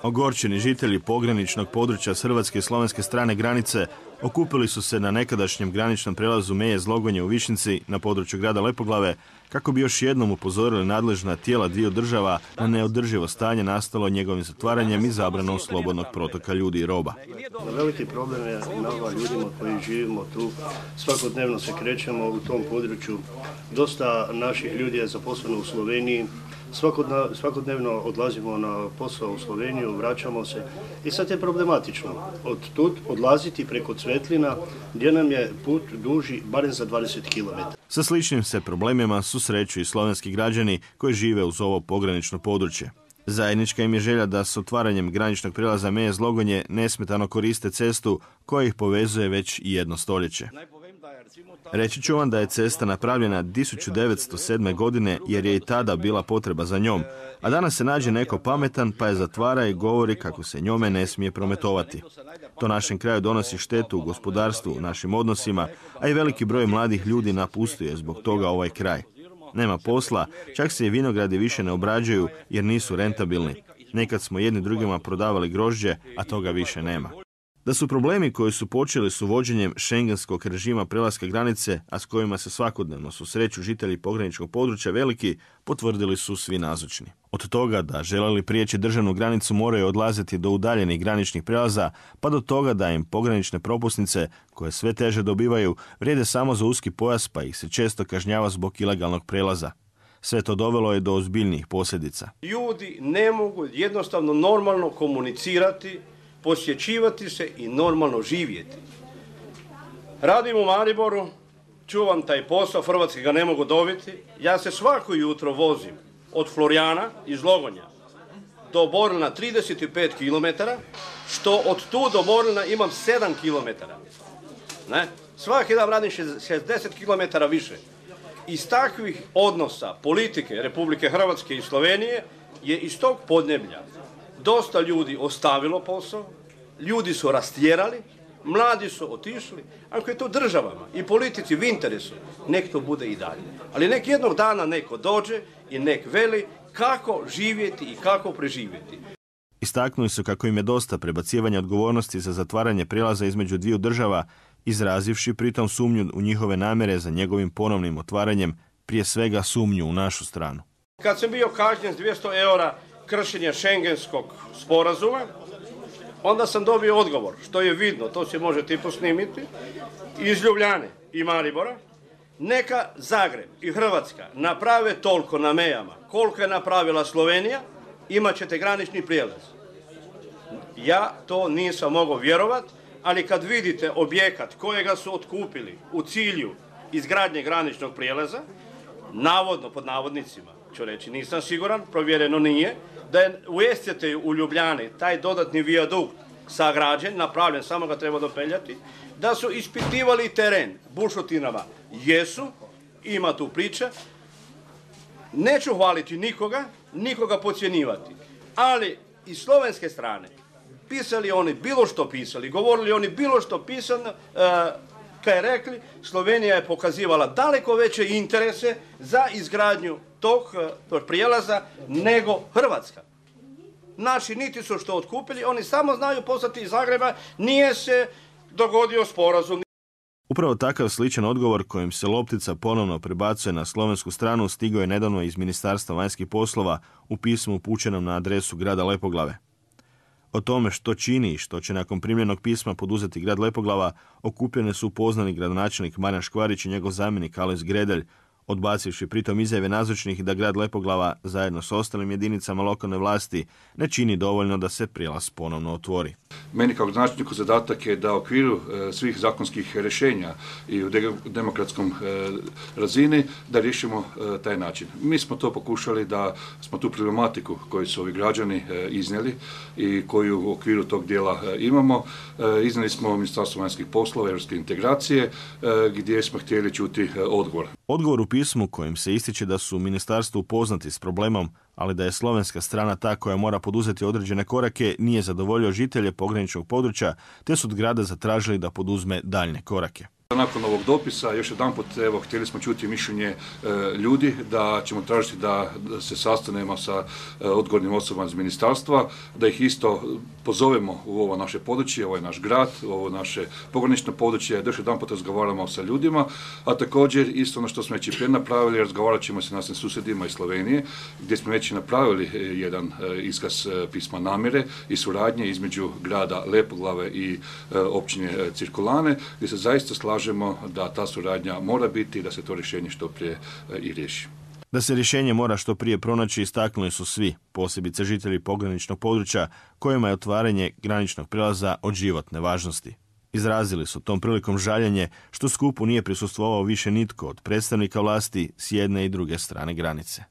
Ogorčeni žitelji pograničnog područja s hrvatske i slovenske strane granice okupili su se na nekadašnjem graničnom prelazu Meje Zlogonje u Višnjici na području grada Lepoglave kako bi još jednom upozorili nadležna tijela dviju država na neodrživo stanje nastalo njegovim zatvaranjem i zabranom slobodnog protoka ljudi i roba. Veliki problem je nama ljudima koji živimo tu. Svakodnevno se krećemo u tom području. Dosta naših ljudi je zaposleno u Sloveniji. Svakodnevno odlazimo na posao u Sloveniju, vraćamo se i sad je problematično od tud odlaziti preko Cvetlina gdje nam je put duži barem za 20 km. Sa sličnim se problemima susreću i slovenski građani koji žive uz ovo pogranično područje. Zajednička im je želja da s otvaranjem graničnog prijelaza Meje Zlogonje nesmetano koriste cestu koja ih povezuje već i jedno stoljeće. Reći ću vam da je cesta napravljena 1907. godine jer je i tada bila potreba za njom, a danas se nađe neko pametan pa je zatvara i govori kako se njome ne smije prometovati. To našem kraju donosi štetu u gospodarstvu, našim odnosima, a i veliki broj mladih ljudi napustuje zbog toga ovaj kraj. Nema posla, čak se i vinogradi više ne obrađuju jer nisu rentabilni. Nekad smo jedni drugima prodavali grožđe, a toga više nema. Da su problemi koji su počeli s uvođenjem šengenskog režima prelaska granice, a s kojima se svakodnevno susreću žitelji pograničnog područja veliki, potvrdili su svi nazočni. Od toga da želeli prijeći državnu granicu moraju odlaziti do udaljenih graničnih prelaza, pa do toga da im pogranične propusnice, koje sve teže dobivaju, vrijede samo za uski pojas pa ih se često kažnjava zbog ilegalnog prelaza. Sve to dovelo je do ozbiljnijih posljedica. Ljudi ne mogu jednostavno normalno komunicirati, posjećivati se i normalno živjeti. Radim u Mariboru, čuvam taj posao, hrvatski ga ne mogu dobiti. Ja se svako jutro vozim od Florijana iz Logonja do Borlina 35 km, što od tu do Borlina imam 7 km. Svaki dan radim 60 km više. Iz takvih odnosa politike Republike Hrvatske i Slovenije je iz tog podneblja dosta ljudi ostavilo posao, ljudi su rastjerali, mladi su otišli. Ako je to državama i politici u interesu, nek to bude i dalje. Ali nek jednog dana neko dođe i nek veli kako živjeti i kako preživjeti. Istaknuli su kako im je dosta prebacivanja odgovornosti za zatvaranje prijelaza između dviju država, izrazivši pritom sumnju u njihove namjere za njegovim ponovnim otvaranjem, prije svega sumnju u našu stranu. Kad sam bio kažnjen s 200 eura kršenja šengenskog sporazuma, onda sam dobio odgovor, što je vidno, to se možete i posnimiti, iz Ljubljane i Maribora. Neka Zagreb i Hrvatska naprave toliko na mejama koliko je napravila Slovenija, imat ćete granični prijelaz. Ja to nisam mogao vjerovati, ali kad vidite objekat kojega su otkupili u cilju izgradnje graničnog prijelaza, navodno pod navodnicima, ću reći, nisam siguran, provjereno nije, da je u Esteteju u Ljubljani taj dodatni vijadukt sagrađen, napravljen, samo ga treba dopeljati, da su ispitivali teren bušotinama. Jesu, ima tu priča. Neću hvaliti nikoga podcjenjivati, ali iz slovenske strane pisali oni bilo što pisali, govorili oni bilo što pisano, kaj je rekli, Slovenija je pokazivala daleko veće interese za izgradnju tog prijelaza nego Hrvatska. Naši niti su što otkupili, oni samo znaju poslati iz Zagreba, nije se dogodio sporazum. Upravo takav sličan odgovor kojim se loptica ponovno prebacuje na slovensku stranu stigao je nedavno iz Ministarstva vanjskih poslova u pismu upućenom na adresu grada Lepoglave. O tome što čini i što će nakon primljenog pisma poduzeti grad Lepoglava okupljene su upoznani gradonačelnik Marijan Škvarić i njegov zamjenik Alojz Gredelj, odbacivši pritom izjave nazočnih da grad Lepoglava zajedno s ostalim jedinicama lokalne vlasti ne čini dovoljno da se prijelaz ponovno otvori. Meni kao gradonačelniku zadatak je da u okviru svih zakonskih rješenja i u demokratskom razini da riješimo taj način. Mi smo to pokušali da smo tu problematiku koju su ovi građani iznijeli i koju u okviru tog dijela imamo. Iznijeli smo Ministarstvo vanjskih poslova i europske integracije gdje smo htjeli čuti odgovor. Odgovor u pismu kojim se ističe da su u ministarstvu upoznati s problemom, ali da je slovenska strana ta koja mora poduzeti određene korake, nije zadovoljio žitelje pograničnog područja, te su od grada zatražili da poduzme daljnje korake. Nakon ovog dopisa, još jedanput, evo, htjeli smo čuti mišljenje ljudi, da ćemo tražiti da se sastanemo sa odgovornim osobama iz ministarstva, da ih isto pozovemo u ovo naše područje, ovo je naš grad, ovo naše pogranično područje, da još jedanput razgovaramo sa ljudima, a također isto ono što smo već i prije napravili, razgovarat ćemo se našim susjedima iz Slovenije, gdje smo već napravili jedan iskaz pisma namjere i suradnje između grada Lepoglave i općine Cirkulane, gdje se zaista slažemo da ta suradnja mora biti i da se to rješenje što prije i riješi. Da se rješenje mora što prije pronaći istaknuli su svi, posebice žitelji pograničnog područja kojima je otvaranje graničnog prijelaza od životne važnosti. Izrazili su tom prilikom žaljenje što skupu nije prisustvovao više nitko od predstavnika vlasti s jedne i druge strane granice.